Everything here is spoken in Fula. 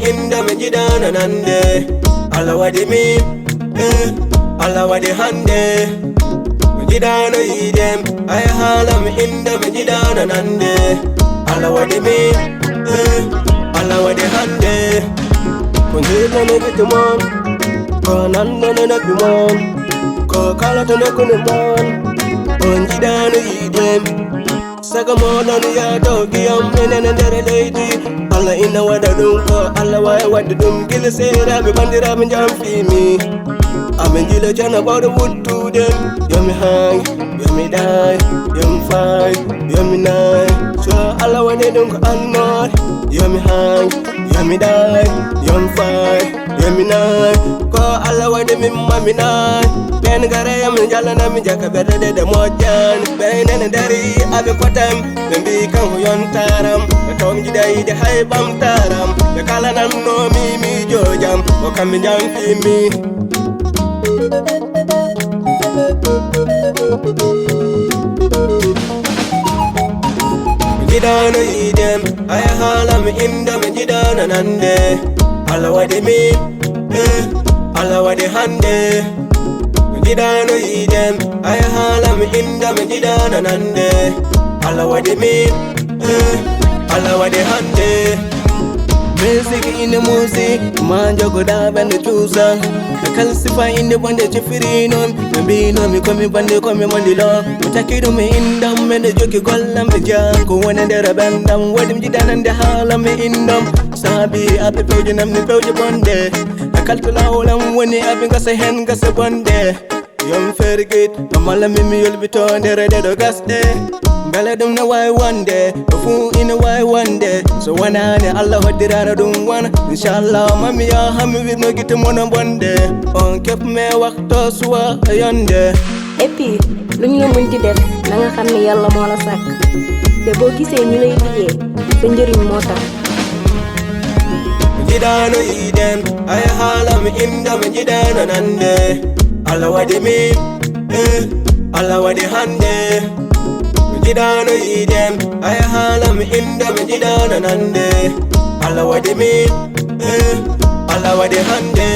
inda me jidana nande Allah wadi mi Allah wadi hande me jidana idem ay halam inda me jidana nande Allah wadi mi Allah wadi hande ko jidana ne bitumon ko nande ne bimon ko kala to ne kunimon on jidana idem Saga monon ya dogi am enen ndere lady Allah ina wada dum ko Allah wada dum gil sera be bandira be jam fimi amen jila jana bawde wuttu den yomi hang yomi dai yomi fay yomi nay so Allah wada dum ko anmor yomi hang yomi dai yomi fay yomi nay ko Allah wada min mami nay ben gare yam jalana mi jaka berde de mojan benen dari abe kotam be bi kan ho yon taram be tom jidai de hay bam taram be kala nan no mi jojam o kam mi jam fi jidana idem ay halam inda me jidana nande Allah wadi mi Allah wadi hande jidana idem ay halam inda me jidana nande Allah wadi mi Allah wadi hande music in the music manja goda bande chusa kal sifa inde bande chifirino mbi no mi komi bande komi mondilo mutakido me indam me joki gollam be jam ko wona dera bandam wadim jidana nde halam me indam sabi abe pewje nam ni pewje bonde kal to lawlam woni abe ngasa hen ngasa bonde yom fergit amala mimi yolbito ndere de do gasde bele dum na way wande fu ina way wande so wana ne Allah hodirana dum wana inshallah mami ya hami wi no gite mona bonde on kep me waxto suwa yonde et puis luñ la mënti def na nga xamni yalla mo la sak te bo gisé ñu lay liggé sa njëriñ mo tax jidana idem ay halam inda me jidana nande Allah wadi mi Allah wadi hande jidana idem ay halam inda me jidana nande Allah wadi mi Allah wadi hande